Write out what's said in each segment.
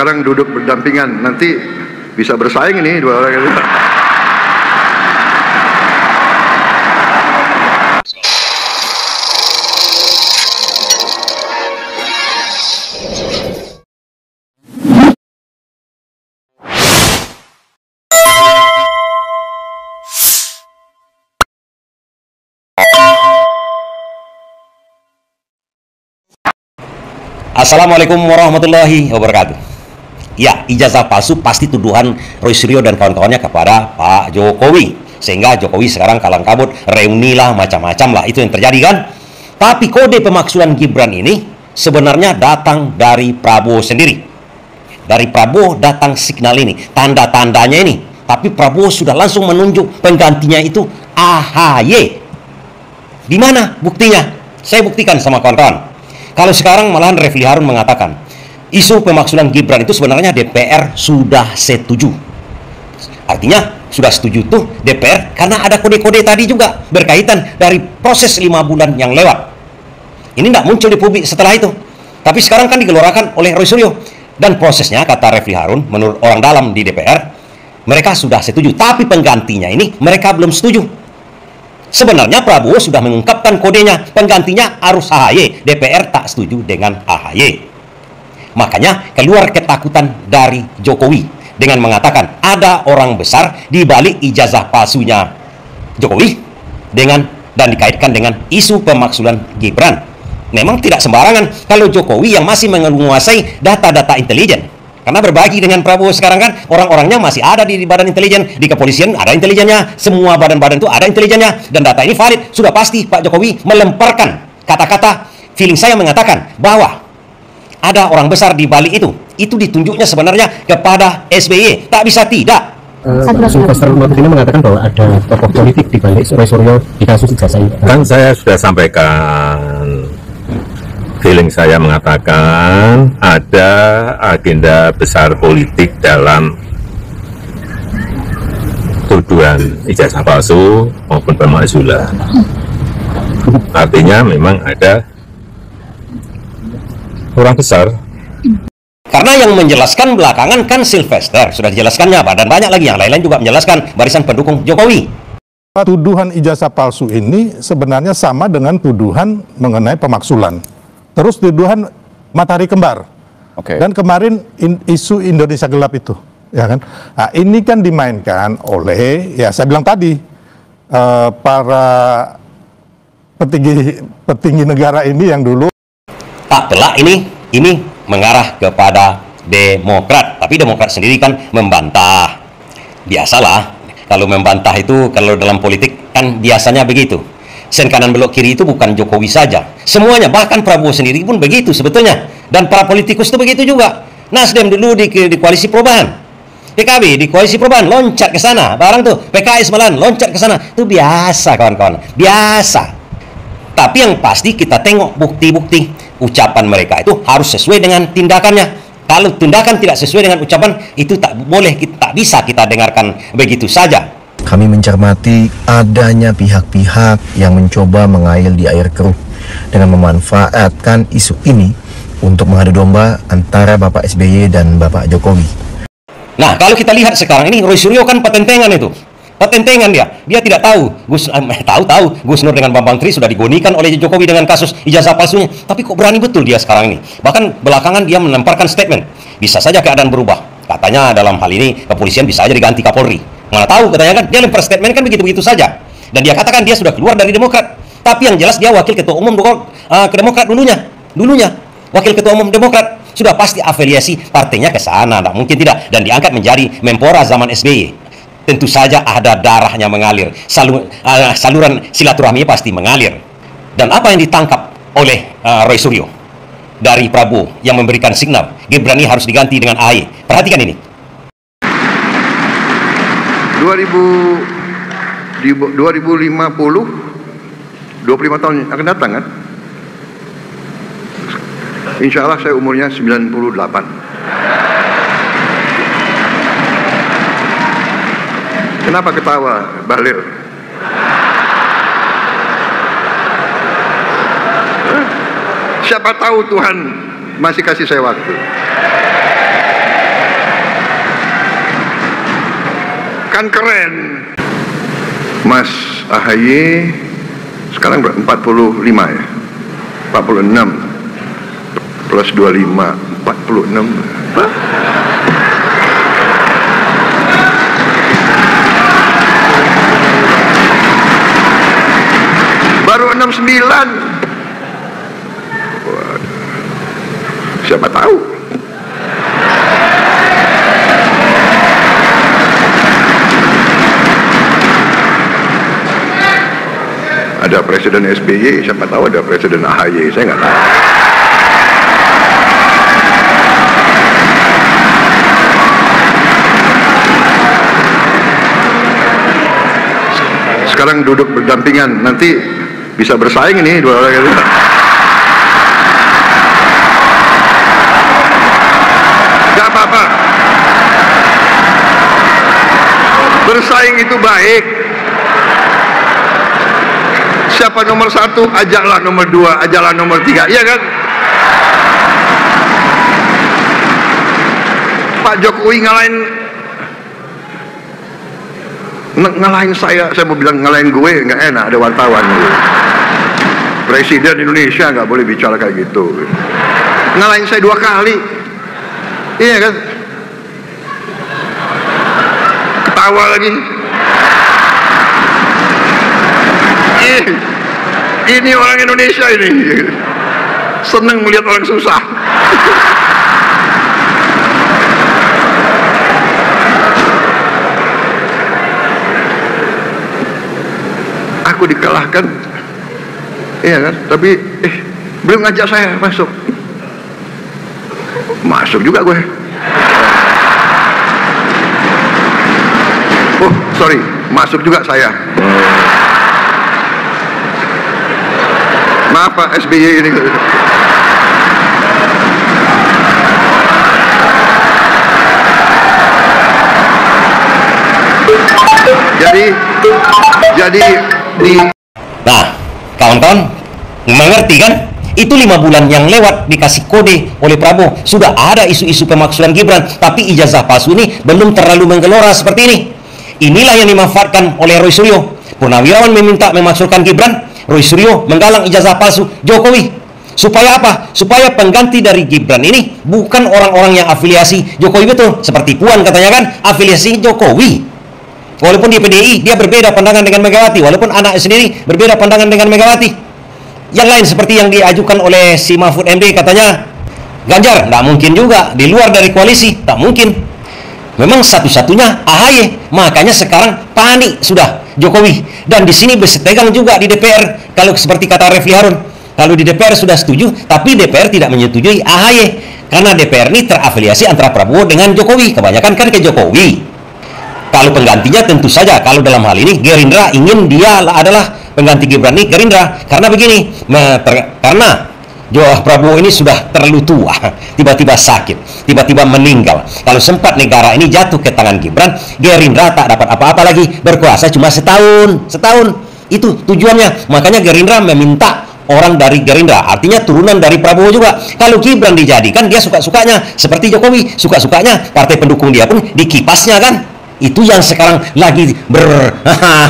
sekarang duduk berdampingan, nanti bisa bersaing ini dua orang itu. Assalamualaikum warahmatullahi wabarakatuh. Ya, ijazah palsu pasti tuduhan Roy Suryo dan kawan-kawannya kepada Pak Jokowi. Sehingga Jokowi sekarang kalang kabut, reuni lah, macam-macam lah. Itu yang terjadi kan? Tapi kode pemaksulan Gibran ini sebenarnya datang dari Prabowo sendiri. Dari Prabowo datang signal ini, tanda-tandanya ini. Tapi Prabowo sudah langsung menunjuk penggantinya itu AHY. Di mana buktinya? Saya buktikan sama kawan-kawan. Kalau sekarang malahan Refli Harun mengatakan isu pemaksulan Gibran itu sebenarnya DPR sudah setuju. Artinya sudah setuju tuh DPR karena ada kode-kode tadi juga berkaitan dari proses 5 bulan yang lewat. Ini tidak muncul di publik setelah itu. Tapi sekarang kan digelorakan oleh Roy Suryo. Dan prosesnya kata Refli Harun menurut orang dalam di DPR mereka sudah setuju. Tapi penggantinya ini mereka belum setuju. Sebenarnya Prabowo sudah mengungkapkan kodenya, penggantinya harus AHY. DPR tak setuju dengan AHY. Makanya keluar ketakutan dari Jokowi dengan mengatakan ada orang besar di balik ijazah palsunya Jokowi dan dikaitkan dengan isu pemaksulan Gibran. Memang tidak sembarangan kalau Jokowi yang masih menguasai data-data intelijen. Karena berbagi dengan Prabowo sekarang kan orang-orangnya masih ada di badan intelijen, di kepolisian ada intelijennya, semua badan-badan itu ada intelijennya, dan data ini valid. Sudah pasti Pak Jokowi melemparkan kata-kata, feeling saya mengatakan bahwa ada orang besar di balik itu. Itu ditunjuknya sebenarnya kepada SBY, tak bisa tidak. Sylvester Mahfud ini mengatakan bahwa ada tokoh politik di balik Roy Suryo di kasus ijazah ini. Kan saya sudah sampaikan. Feeling saya mengatakan ada agenda besar politik dalam tuduhan ijazah palsu maupun pemaksulan. Artinya memang ada orang besar. Karena yang menjelaskan belakangan kan Sylvester, sudah dijelaskannya Pak, dan banyak lagi yang lain-lain juga menjelaskan barisan pendukung Jokowi. Tuduhan ijazah palsu ini sebenarnya sama dengan tuduhan mengenai pemaksulan. Terus tuduhan matahari kembar. Dan kemarin isu Indonesia gelap itu, ya kan? Nah, ini kan dimainkan oleh, ya saya bilang tadi, para petinggi negara ini yang dulu. Tak telak ini mengarah kepada Demokrat, tapi Demokrat sendiri kan membantah. Biasalah, kalau membantah itu kalau dalam politik kan biasanya begitu. Sen kanan belok kiri itu bukan Jokowi saja, semuanya, bahkan Prabowo sendiri pun begitu sebetulnya, dan para politikus itu begitu juga. Nasdem dulu di koalisi perubahan, PKB di koalisi perubahan loncat ke sana, barang tuh PKS malahan loncat ke sana, itu biasa kawan-kawan, biasa. Tapi yang pasti kita tengok bukti-bukti ucapan mereka itu harus sesuai dengan tindakannya. Kalau tindakan tidak sesuai dengan ucapan itu tak boleh, tak bisa kita dengarkan begitu saja. Kami mencermati adanya pihak-pihak yang mencoba mengail di air keruh dengan memanfaatkan isu ini untuk mengadu domba antara Bapak SBY dan Bapak Jokowi. Nah, kalau kita lihat sekarang ini Roy Suryo kan patentengan itu. Patentengan dia tidak tahu. Tahu Gus Nur dengan Bambang Tri sudah digonikan oleh Jokowi dengan kasus ijazah palsunya. Tapi kok berani betul dia sekarang ini. Bahkan belakangan dia melemparkan statement. Bisa saja keadaan berubah. Katanya dalam hal ini kepolisian bisa saja diganti Kapolri. Mana tahu katanya kan, dia lempar statement kan begitu-begitu saja. Dan dia katakan dia sudah keluar dari Demokrat. Tapi yang jelas dia wakil ketua umum ke Demokrat dulunya. Wakil ketua umum Demokrat. Sudah pasti afiliasi partainya ke sana, tak mungkin tidak. Dan diangkat menjadi Menpora zaman SBY. Tentu saja ada darahnya mengalir. Saluran silaturahmi pasti mengalir. Dan apa yang ditangkap oleh Roy Suryo dari Prabowo yang memberikan signal Gibran ini harus diganti dengan AHY. Perhatikan ini. 2050 25 tahun akan datang kan? Insya Allah saya umurnya 98. Kenapa ketawa, Bahlil? Siapa tahu Tuhan masih kasih saya waktu. Kan keren. Mas AHY sekarang 45 ya? 46 plus 25, 46. Apa? Baru 69. Waduh. Siapa tahu? Ada Presiden SBY, siapa tahu ada Presiden AHY, saya nggak tahu. Sekarang duduk berdampingan, nanti bisa bersaing ini dua orang itu. Gak apa-apa. Bersaing itu baik. Siapa nomor 1, ajaklah nomor 2, ajaklah nomor 3, iya kan? Pak Jokowi ngalahin saya mau bilang ngalahin gue, nggak enak, ada wartawan. Presiden Indonesia nggak boleh bicara kayak gitu. Ngalahin saya 2 kali, iya kan? Ketawa lagi. Ini orang Indonesia ini seneng melihat orang susah. Aku dikalahkan, iya kan? Tapi belum ngajak saya masuk. Masuk juga gue. Oh sorry, masuk juga saya. Maaf Pak SBY ini. Jadi Nah, kawan-kawan mengerti kan? Itu 5 bulan yang lewat dikasih kode oleh Prabowo. Sudah ada isu-isu pemaksulan Gibran, tapi ijazah palsu ini belum terlalu menggelora seperti ini. Inilah yang dimanfaatkan oleh Roy Suryo. Purnawirawan meminta memaksulkan Gibran, Roy Suryo menggalang ijazah palsu Jokowi. Supaya apa? Supaya pengganti dari Gibran ini bukan orang-orang yang afiliasi Jokowi betul. Seperti Puan katanya kan, afiliasi Jokowi. Walaupun di PDI dia berbeda pandangan dengan Megawati, walaupun anak sendiri berbeda pandangan dengan Megawati. Yang lain seperti yang diajukan oleh si Mahfud MD katanya Ganjar, tidak mungkin juga. Di luar dari koalisi, tak mungkin. Memang satu-satunya AHY. Makanya sekarang panik sudah Jokowi. Dan di sini bersetegang juga di DPR. Kalau seperti kata Refli Harun, kalau di DPR sudah setuju, tapi DPR tidak menyetujui AHY. Karena DPR ini terafiliasi antara Prabowo dengan Jokowi. Kebanyakan kan ke Jokowi. Kalau penggantinya tentu saja, kalau dalam hal ini Gerindra ingin dia adalah pengganti Gibran ini Gerindra. Karena begini, karena Prabowo ini sudah terlalu tua, tiba-tiba sakit, tiba-tiba meninggal. Kalau sempat negara ini jatuh ke tangan Gibran, Gerindra tak dapat apa-apa lagi, berkuasa cuma setahun. Itu tujuannya. Makanya Gerindra meminta orang dari Gerindra, artinya turunan dari Prabowo juga. Kalau Gibran dijadikan, dia suka-sukanya seperti Jokowi, suka-sukanya partai pendukung dia pun dikipasnya kan. Itu yang sekarang lagi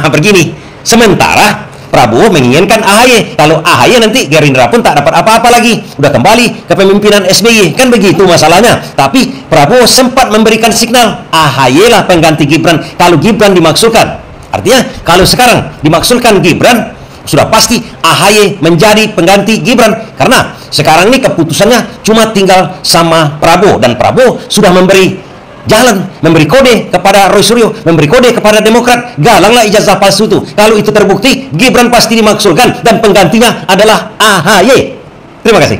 begini. Sementara Prabowo menginginkan AHY. Kalau AHY nanti Gerindra pun tak dapat apa-apa lagi. Udah kembali ke pemimpinan SBY. Kan begitu masalahnya. Tapi Prabowo sempat memberikan signal AHY lah pengganti Gibran kalau Gibran dimaksulkan. Artinya kalau sekarang dimaksulkan Gibran, sudah pasti AHY menjadi pengganti Gibran. Karena sekarang ini keputusannya cuma tinggal sama Prabowo. Dan Prabowo sudah memberi jalan, memberi kode kepada Roy Suryo, memberi kode kepada Demokrat, galanglah ijazah palsu itu. Kalau itu terbukti, Gibran pasti dimaksulkan dan penggantinya adalah AHY. Terima kasih.